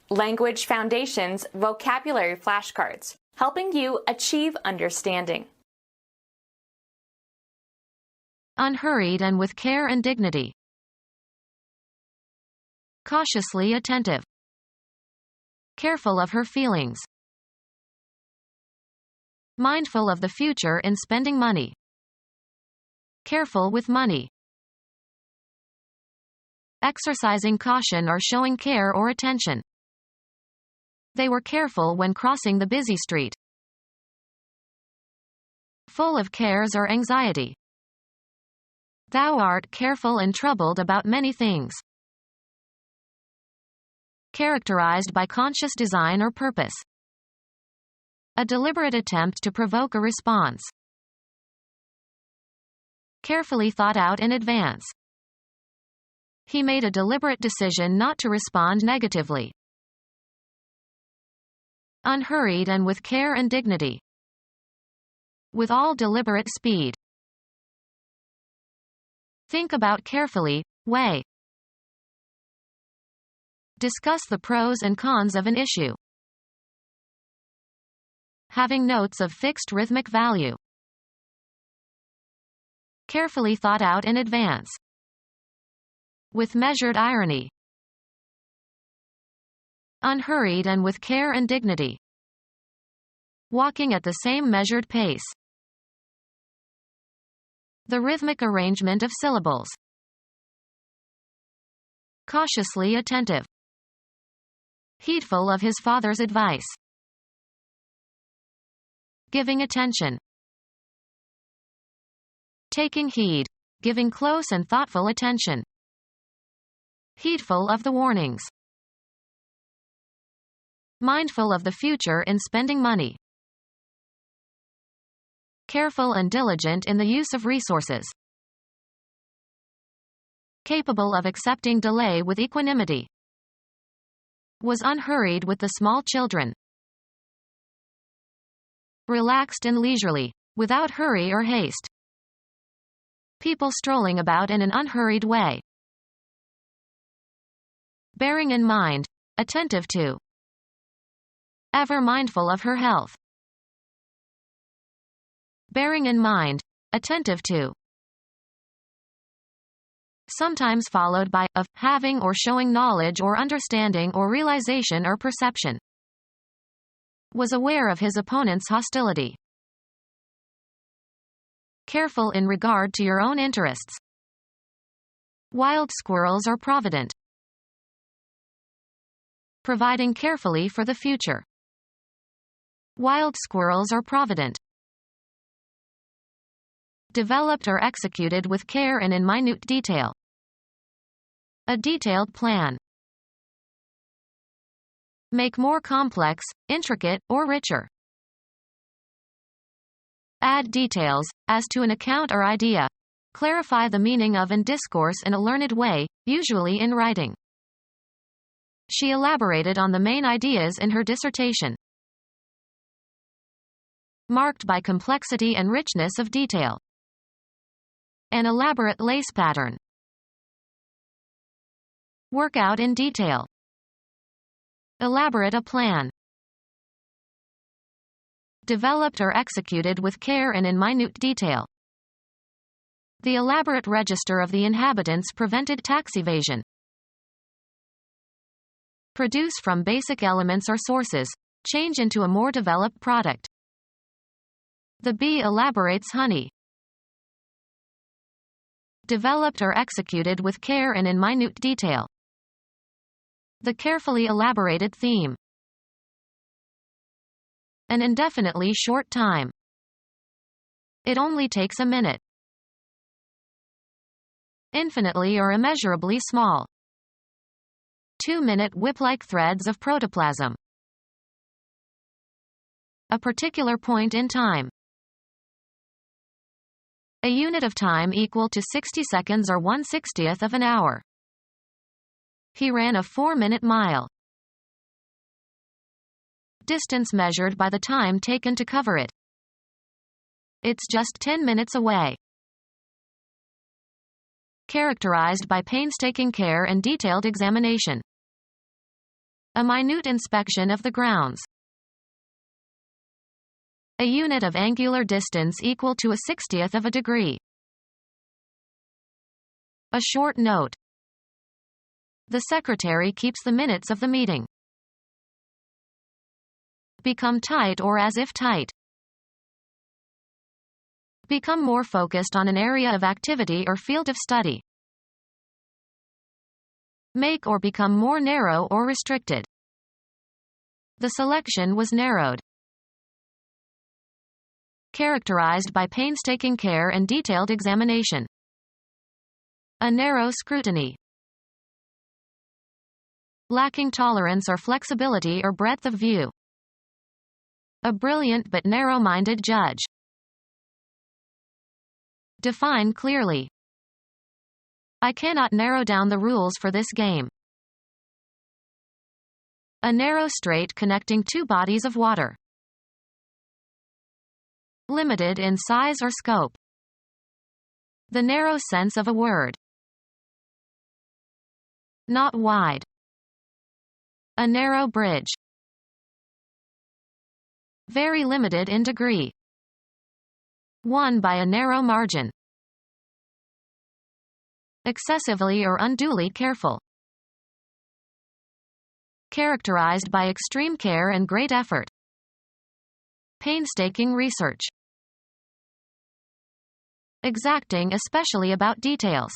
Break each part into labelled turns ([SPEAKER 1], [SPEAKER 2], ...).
[SPEAKER 1] Language Foundations Vocabulary Flashcards, helping you achieve understanding.
[SPEAKER 2] Unhurried and with care and dignity. Cautiously attentive. Careful of her feelings. Mindful of the future in spending money. Careful with money. Exercising caution or showing care or attention. They were careful when crossing the busy street. Full of cares or anxiety. Thou art careful and troubled about many things. Characterized by conscious design or purpose. A deliberate attempt to provoke a response. Carefully thought out in advance. He made a deliberate decision not to respond negatively. Unhurried and with care and dignity. With all deliberate speed. Think about carefully, weigh. Discuss the pros and cons of an issue. Having notes of fixed rhythmic value. Carefully thought out in advance. With measured irony. Unhurried and with care and dignity. Walking at the same measured pace. The rhythmic arrangement of syllables. Cautiously attentive. Heedful of his father's advice. Giving attention. Taking heed. Giving close and thoughtful attention. Heedful of the warnings. Mindful of the future in spending money. Careful and diligent in the use of resources. Capable of accepting delay with equanimity. Was unhurried with the small children. Relaxed and leisurely, without hurry or haste. People strolling about in an unhurried way. Bearing in mind, attentive to. Ever mindful of her health. Bearing in mind, attentive to. Sometimes followed by, of, having or showing knowledge or understanding or realization or perception. Was aware of his opponent's hostility. Careful in regard to your own interests. Wild squirrels are provident. Providing carefully for the future. Wild squirrels are provident. Developed or executed with care and in minute detail. A detailed plan. Make more complex, intricate, or richer. Add details, as to an account or idea. Clarify the meaning of and discourse in a learned way, usually in writing. She elaborated on the main ideas in her dissertation. Marked by complexity and richness of detail. An elaborate lace pattern. Work out in detail. Elaborate a plan. Developed or executed with care and in minute detail. The elaborate register of the inhabitants prevented tax evasion. Produce from basic elements or sources, change into a more developed product. The bee elaborates honey. Developed or executed with care and in minute detail. The carefully elaborated theme. An indefinitely short time. It only takes a minute. Infinitely or immeasurably small. 2-minute whip-like threads of protoplasm. A particular point in time. A unit of time equal to 60 seconds or 1/60th of an hour. He ran a 4-minute mile. Distance measured by the time taken to cover it. It's just 10 minutes away. Characterized by painstaking care and detailed examination. A minute inspection of the grounds. A unit of angular distance equal to a 60th of a degree. A short note. The secretary keeps the minutes of the meeting. Become tight or as if tight. Become more focused on an area of activity or field of study. Make or become more narrow or restricted. The selection was narrowed. Characterized by painstaking care and detailed examination. A narrow scrutiny. Lacking tolerance or flexibility or breadth of view. A brilliant but narrow-minded judge. Define clearly. I cannot narrow down the rules for this game. A narrow strait connecting two bodies of water. Limited in size or scope. The narrow sense of a word. Not wide. A narrow bridge. Very limited in degree. Won by a narrow margin. Excessively or unduly careful. Characterized by extreme care and great effort. Painstaking research. Exacting especially about details.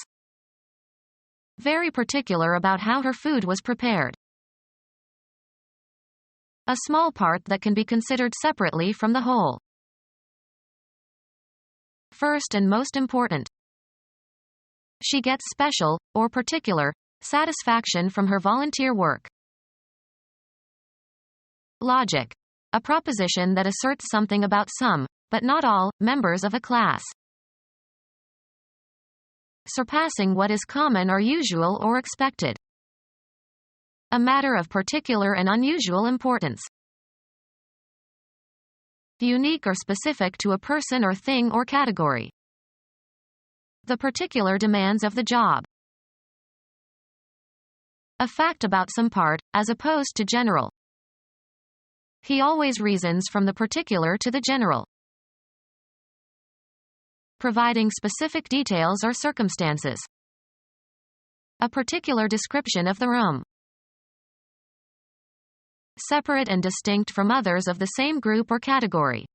[SPEAKER 2] Very particular about how her food was prepared. A small part that can be considered separately from the whole. First and most important. She gets special, or particular, satisfaction from her volunteer work. Logic. A proposition that asserts something about some, but not all, members of a class. Surpassing what is common or usual or expected. A matter of particular and unusual importance. Unique or specific to a person or thing or category. The particular demands of the job. A fact about some part, as opposed to general. He always reasons from the particular to the general. Providing specific details or circumstances. A particular description of the room. Separate and distinct from others of the same group or category.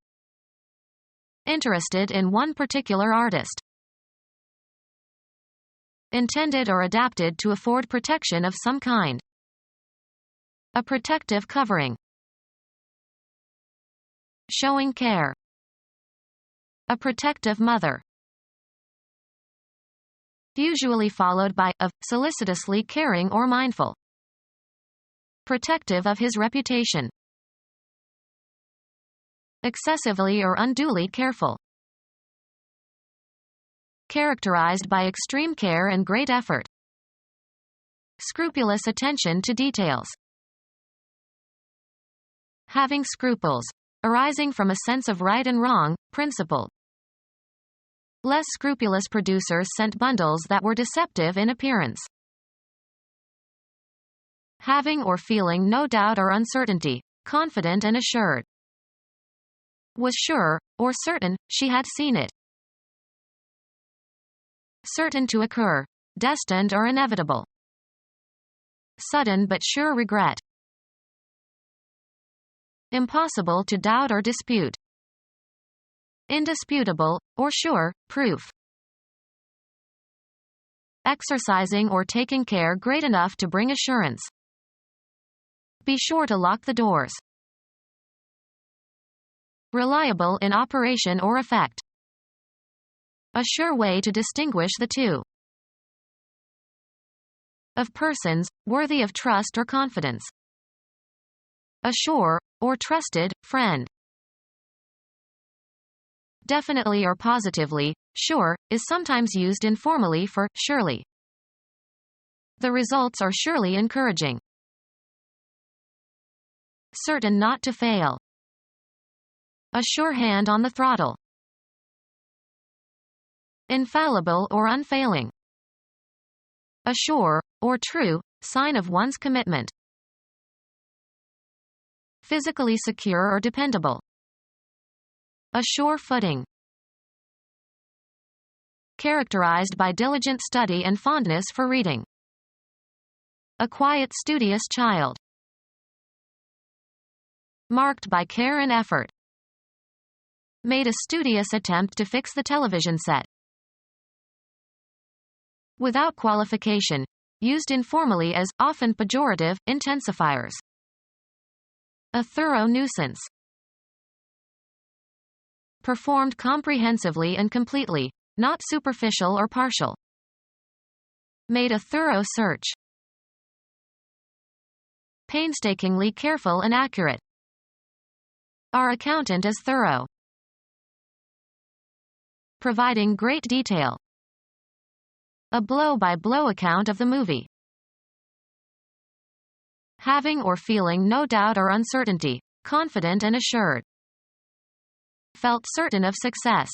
[SPEAKER 2] Interested in one particular artist. Intended or adapted to afford protection of some kind. A protective covering. Showing care. A protective mother. Usually followed by, of, solicitously caring or mindful. Protective of his reputation. Excessively or unduly careful. Characterized by extreme care and great effort. Scrupulous attention to details. Having scruples. Arising from a sense of right and wrong, principle. Less scrupulous producers sent bundles that were deceptive in appearance. Having or feeling no doubt or uncertainty, confident and assured. Was sure, or certain, she had seen it. Certain to occur. Destined or inevitable. Sudden but sure regret. Impossible to doubt or dispute. Indisputable, or sure, proof. Exercising or taking care great enough to bring assurance. Be sure to lock the doors. Reliable in operation or effect. A sure way to distinguish the two. Of persons, worthy of trust or confidence. A sure, or trusted, friend. Definitely or positively, sure, is sometimes used informally for surely. The results are surely encouraging. Certain not to fail. A sure hand on the throttle. Infallible or unfailing. A sure, or true, sign of one's commitment. physically secure or dependable. A sure footing. Characterized by diligent study and fondness for reading. A quiet, studious child. Marked by care and effort. Made a studious attempt to fix the television set. Without qualification. Used informally as, often pejorative, intensifiers. A thorough nuisance. Performed comprehensively and completely, not superficial or partial. Made a thorough search. Painstakingly careful and accurate. Our accountant is thorough. Providing great detail. A blow-by-blow account of the movie. Having or feeling no doubt or uncertainty, confident and assured. Felt certain of success.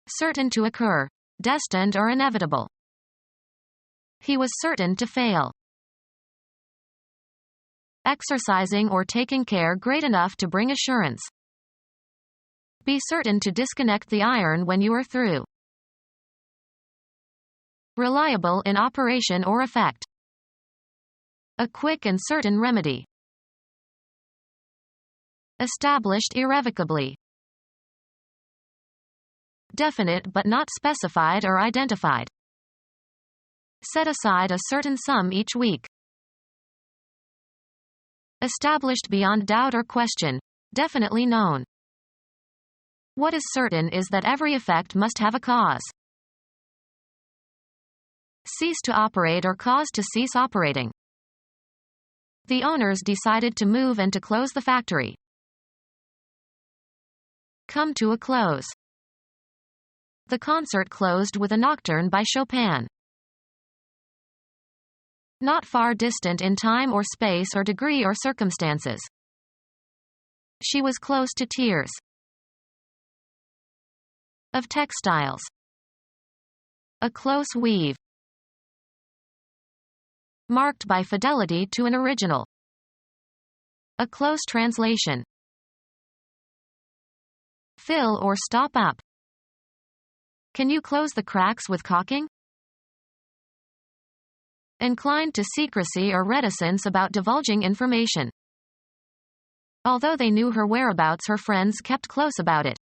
[SPEAKER 2] Certain to occur, destined or inevitable. He was certain to fail. Exercising or taking care great enough to bring assurance. Be certain to disconnect the iron when you are through. Reliable in operation or effect. A quick and certain remedy. Established irrevocably. Definite but not specified or identified. Set aside a certain sum each week. Established beyond doubt or question, definitely known. What is certain is that every effect must have a cause. Cease to operate or cause to cease operating. The owners decided to move and to close the factory. Come to a close. The concert closed with a nocturne by Chopin. Not far distant in time or space or degree or circumstances. She was close to tears. Of textiles. A close weave. Marked by fidelity to an original. A close translation. Fill or stop up. Can you close the cracks with caulking? Inclined to secrecy or reticence about divulging information. Although they knew her whereabouts, her friends kept close about it.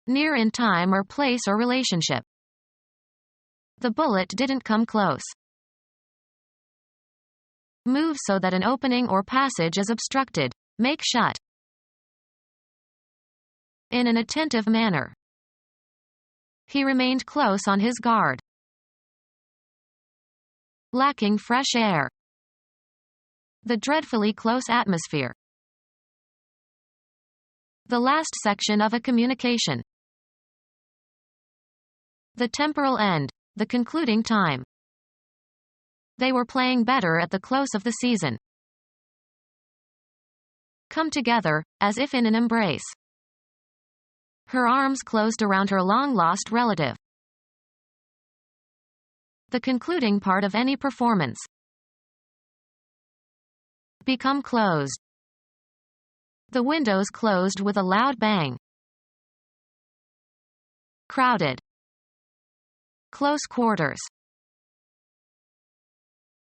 [SPEAKER 2] Near in time or place or relationship. The bullet didn't come close. Move so that an opening or passage is obstructed. Make shut. In an attentive manner. He remained close on his guard. Lacking fresh air. The dreadfully close atmosphere. The last section of a communication. The temporal end. The concluding time. They were playing better at the close of the season. Come together, as if in an embrace. Her arms closed around her long-lost relative. The concluding part of any performance. Become closed. The windows closed with a loud bang. Crowded. Close quarters.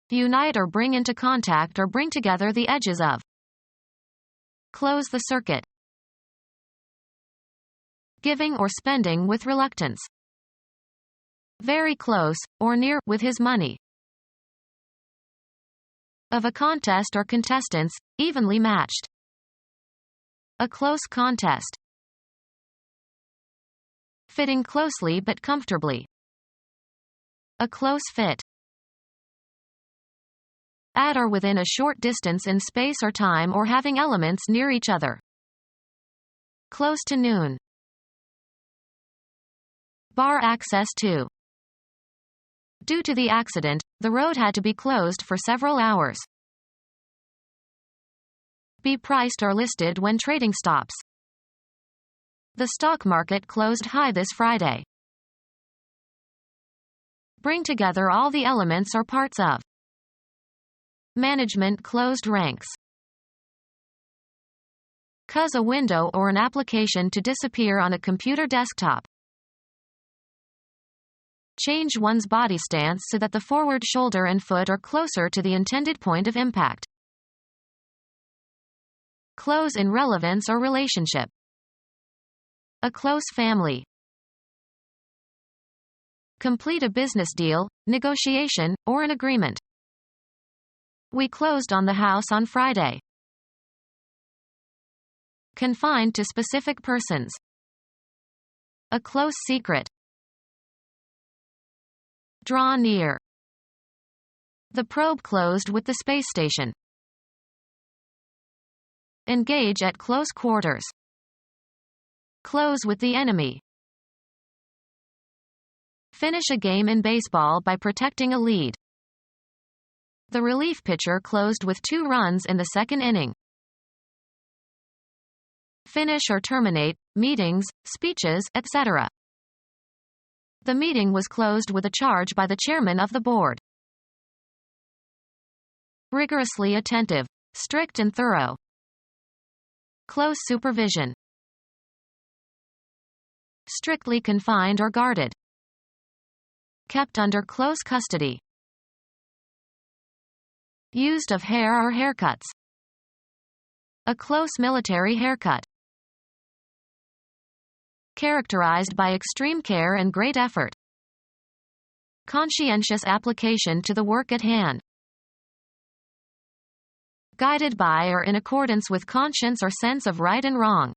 [SPEAKER 2] Unite or bring into contact or bring together the edges of. Close the circuit. Giving or spending with reluctance. Very close, or near, with his money. Of a contest or contestants, evenly matched. A close contest. Fitting closely but comfortably. A close fit. At or within a short distance in space or time or having elements near each other. Close to noon. Bar access to. Due to the accident, the road had to be closed for several hours. Be priced or listed when trading stops. The stock market closed high this Friday. Bring together all the elements or parts of. Management closed ranks. Cause a window or an application to disappear on a computer desktop. Change one's body stance so that the forward shoulder and foot are closer to the intended point of impact. Close in relevance or relationship. A close family. Complete a business deal, negotiation, or an agreement. We closed on the house on Friday. Confined to specific persons. A close secret. Draw near. The probe closed with the space station. Engage at close quarters. Close with the enemy. Finish a game in baseball by protecting a lead. The relief pitcher closed with 2 runs in the second inning. Finish or terminate meetings, speeches, etc. The meeting was closed with a charge by the chairman of the board. Rigorously attentive, strict and thorough. Close supervision. Strictly confined or guarded. Kept under close custody. Used of hair or haircuts. A close military haircut. Characterized by extreme care and great effort. Conscientious application to the work at hand. Guided by or in accordance with conscience or sense of right and wrong.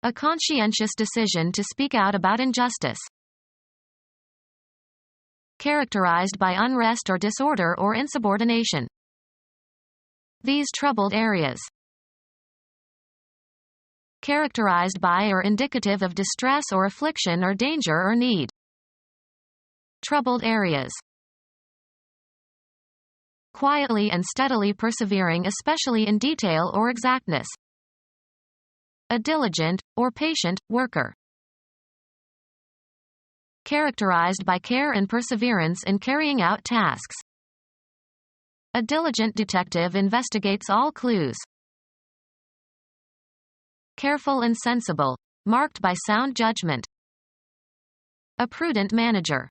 [SPEAKER 2] A conscientious decision to speak out about injustice. Characterized by unrest or disorder or insubordination. These troubled areas. Characterized by or indicative of distress or affliction or danger or need. Troubled areas. Quietly and steadily persevering, especially in detail or exactness. A diligent, or patient, worker. Characterized by care and perseverance in carrying out tasks. A diligent detective investigates all clues. Careful and sensible, marked by sound judgment. A prudent manager.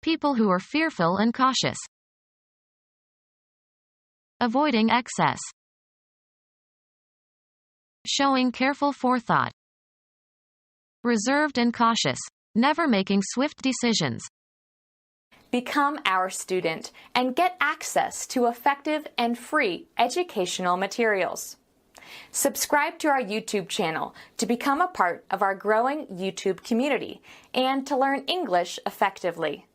[SPEAKER 2] People who are fearful and cautious. Avoiding excess. Showing careful forethought. Reserved and cautious, never making swift decisions.
[SPEAKER 1] Become our student and get access to effective and free educational materials. Subscribe to our YouTube channel to become a part of our growing YouTube community and to learn English effectively.